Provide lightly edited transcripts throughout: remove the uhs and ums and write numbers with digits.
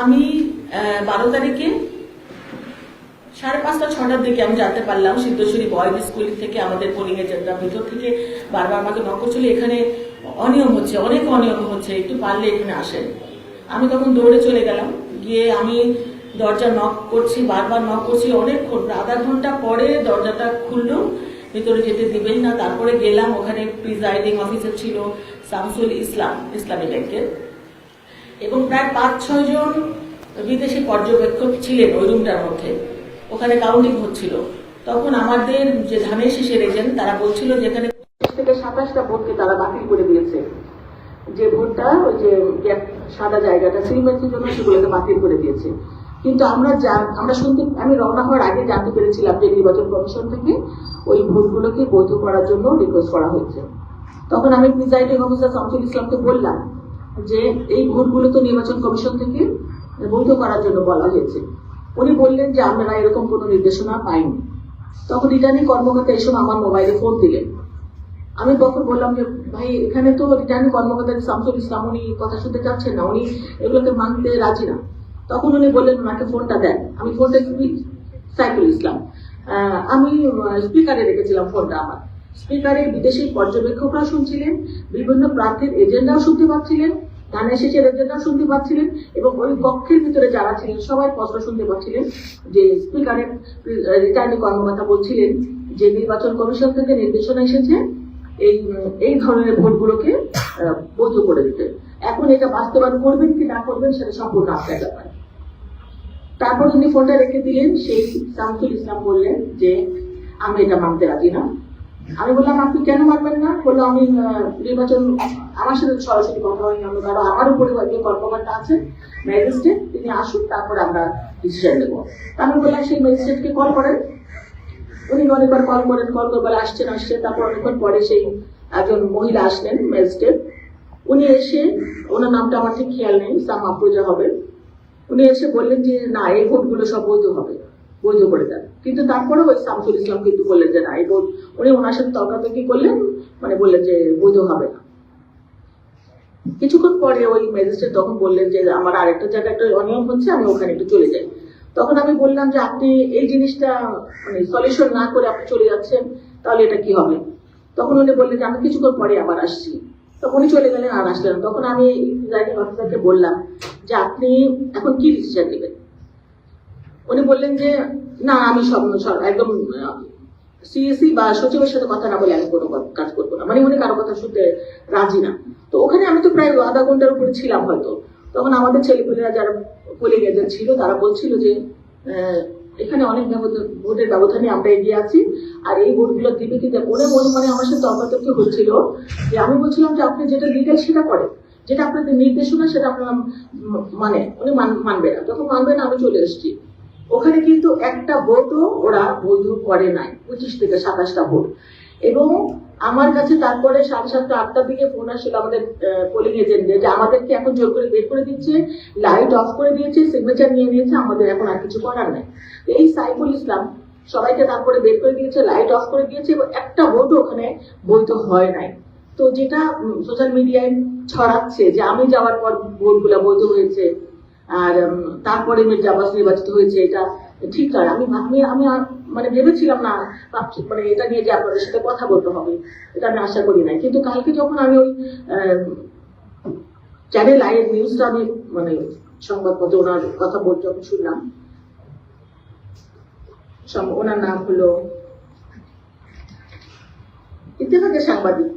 আমি 12 তারিখে 5:30-6টার দিকে আমি জানতে পারলাম সিদ্ধেশ্বরী বয়েজ স্কুল থেকে আমাদের পোলিং এজেন্টরা ভিতর থেকে বারবার আমাকে নক করছিল, এখানে অনিয়ম হচ্ছে, অনেক অনিয়ম হচ্ছে, একটু পারলে এখানে আসেন। আমি তখন দৌড়ে চলে গেলাম, গিয়ে আমি দরজা নক করছি, বারবার নক করছি, অনেকক্ষণ আধা ঘন্টা পরে দরজাটা খুললো, ভিতরে যেতে দিবেন না। তারপরে গেলাম, ওখানে প্রিজাইডিং অফিসার ছিল শামসুল ইসলাম, ইসলামী ব্যাংকের, এবং প্রায় 5-6 জন বিদেশি পর্যবেক্ষক ছিলেন ওই রুমটার মধ্যে। ওখানে কাউন্টিং হচ্ছিল। তখন আমাদের যে ধানের শীষের এজেন্ট তারা বলছিল যে এখানে 25 থেকে 27টা ভোটকে তারা বাতিল করে দিয়েছে, যে ভোটটা ওই যে সাদা জায়গাটা সিমেন্টের জন্য সেগুলোকে বাতিল করে দিয়েছে। কিন্তু আমরা শুনতে, আমি রওনা হওয়ার আগে জানতে পেরেছিলাম যে নির্বাচন কমিশন থেকে ওই ভোটগুলোকে বৈধ করার জন্য রিকোয়েস্ট করা হয়েছে। তখন আমি প্রিজাইডিং অফিসার শামসুল ইসলামকে বললাম যে এই ভোটগুলো তো নির্বাচন কমিশন থেকে বৈধ করার জন্য বলা হয়েছে। উনি বললেন যে আমরা এরকম কোনো নির্দেশনা পাইনি। তখন রিটার্নিং কর্মকর্তা এসে আমার মোবাইলে ফোন দিলেন। আমি তখন বললাম যে ভাই, এখানে তো রিটার্নিং কর্মকর্তা শামসুল ইসলাম, উনি কথা শুনতে চাচ্ছেন না, উনি এগুলোকে মানতে রাজি না। তখন উনি বললেন ওনাকে ফোনটা দেন। আমি ফোনটা সাইফুল ইসলাম, আমি স্পিকারে রেখেছিলাম ফোনটা। আমার স্পিকারে বিদেশি পর্যবেক্ষকরা শুনছিলেন, বিভিন্ন প্রার্থীর এজেন্ডাও শুনতে পাচ্ছিলেন, ধানের শীষের এজেন্ডাও শুনতে পাচ্ছিলেন, এবং ওই কক্ষের ভিতরে যারা ছিলেন সবাই স্পষ্ট শুনতে পাচ্ছিলেন যে স্পিকারের রিটার্নিং কর্মকর্তা বলছিলেন যে নির্বাচন কমিশন থেকে নির্দেশনা এসেছে এই ধরনের ভোটগুলোকে বৈধ করে দিতে। এখন এটা বাস্তবায়ন করবেন কি না করবেন সেটা সম্পূর্ণ আপনার ব্যাপার। তারপর উনি ফোনটা রেখে দিলেন। সেই শামসুল ইসলাম বললেন যে আমি এটা মানতে রাজি না। আমি বললাম আপনি কেন মানবেন না? বললো আমি নির্বাচন, আমার সাথে সরাসরি কথা হয়নি, আমি কারো আমার উপরে যে কর্মকর্তা আছেন ম্যাজিস্ট্রেট, তিনি আসুন, তারপর আমরা ডিসিশন নেবো। আমি বললাম সেই ম্যাজিস্ট্রেটকে কল করেন। উনি অনেকবার কল করবার আসছেন। তারপর অনেকক্ষণ পরে সেই একজন মহিলা আসলেন ম্যাজিস্ট্রেট। উনি এসে, ওনার নামটা আমার ঠিক খেয়াল নেই, সাম আফরোজা হবে, উনি এসে বললেন যে না, এই ভোটগুলো সব বৈধ হবে, বৈধ করে দেন। কিন্তু তারপরে ওই শামসুল ইসলাম কিন্তু বললেন যে না, এই ভোট, উনি ওনার সাথে তর্কাতর্কি করলেন, মানে বললেন যে বৈধ হবে না। কিছুক্ষণ পরে ওই ম্যাজিস্ট্রেট তখন বললেন যে আমার আরেকটা জায়গায় একটা অনিয়ম হচ্ছে, আমি ওখানে একটু চলে যাই। তখন আমি বললাম যে আপনি এই জিনিসটা মানে সলিউশন না করে আপনি চলে যাচ্ছেন, তাহলে এটা কি হবে? তখন উনি বললেন যে আমি কিছুক্ষণ পরে আবার আসছি। তখন উনি চলে গেলেন, আর আসলেন। তখন আমি প্রিজাইডিং অফিসারকে বললাম যে আপনি এখন কি ডিসিশন নেবেন? উনি বললেন যে না, আমি একদম সিএসি বা সচিবের সাথে কথা না বলে আমি কোনো কাজ করবো না। মানে উনি কারো কথা শুনতে রাজি না। তো ওখানে আমি তো প্রায় আধা ঘন্টার উপরে ছিলাম হয়তো। তখন আমাদের ছেলেপেলেরা যারা পোলিং এজেন্ট ছিল তারা বলছিল যে এখানে অনেক ভোটের ব্যবধানে আমরা এগিয়ে আছি, আর এই ভোটগুলো দিবে কি দেবে। মানে আমার সাথে তর্কাতর্কি হচ্ছিল যে আমি বলছিলাম যে আপনি যেটা লিগাল সেটা করেন, যেটা আপনাদের নির্দেশনা সেটা আপনারা মানে উনি মানবে না। তখন মানবে না, আমি চলে এসেছি। ওখানে কিন্তু একটা ভোটও ওরা বৈধ করে নাই, 25 থেকে 27টা ভোট। এবং আমার কাছে তারপরে 7:30-8টার দিকে ফোন আসছিল আমাদের পোলিং এজেন্টদের যে আমাদেরকে এখন জোর করে বের করে দিচ্ছে, লাইট অফ করে দিয়েছে, সিগনেচার নিয়ে নিয়েছে, আমাদের এখন আর কিছু করার নাই। এই সাইফুল ইসলাম সবাইকে তারপরে বের করে দিয়েছে, লাইট অফ করে দিয়েছে, এবং একটা ভোটও ওখানে বৈধ হয় নাই। তো যেটা সোশ্যাল মিডিয়ায় ছড়াচ্ছে যে আমি যাওয়ার পর ভোটগুলো বৈধ হয়েছে আর তারপরে মির্জা আব্বাস নির্বাচিত হয়েছে, এটা ঠিক নয়। আমি মানে ভেবেছিলাম না, মানে এটা নিয়ে যে আপনাদের সাথে কথা বলতে হবে, এটা আমি আশা করি নাই। কিন্তু কালকে যখন আমি ওই চ্যানেল আই এর নিউজটা আমি মানে সংবাদপত্রে ওনার কথা বলতে যখন শুনলাম, ওনার নাম হলো ইত্তেফাকের সাংবাদিক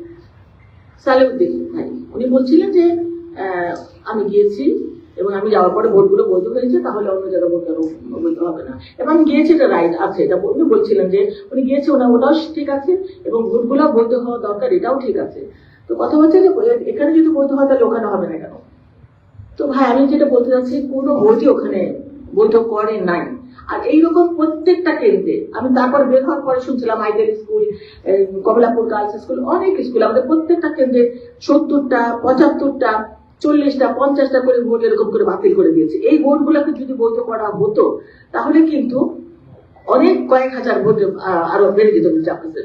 সালেউদ্দিন ভাই, উনি বলছিলেন যে আমি গিয়েছি এবং আমি যাওয়ার পরে ভোটগুলো বৈধ হয়েছে, তাহলে অন্য জায়গায় ভোট কেন বৈধ হবে না, এবং আমি গিয়েছি, এটা রাইট আছে, এটা উনি বলছিলেন যে উনি গিয়েছে, ওটাও ঠিক আছে, এবং ভোটগুলো বৈধ হওয়া দরকার, এটাও ঠিক আছে। তো কথা হচ্ছে যে এখানে যদি বৈধ হয় তাহলে ওখানে হবে না কেন? তো ভাই আমি যেটা বলতে চাচ্ছি, কোনো ভোটই ওখানে বৈধ করে নাই। আর এইরকম প্রত্যেকটা কেন্দ্রে আমি তারপর বের হওয়ার পরে শুনছিলাম ideal school, Kamalapur girls school, অনেক স্কুল, আমাদের প্রত্যেকটা কেন্দ্রে 70টা, 75টা, 40টা, 50টা করে ভোট এরকম করে বাতিল করে দিয়েছে। এই ভোটগুলোকে যদি বৈধ করা হতো তাহলে কিন্তু অনেক কয়েক হাজার ভোট আরো বেড়ে যেত চাকরিতে।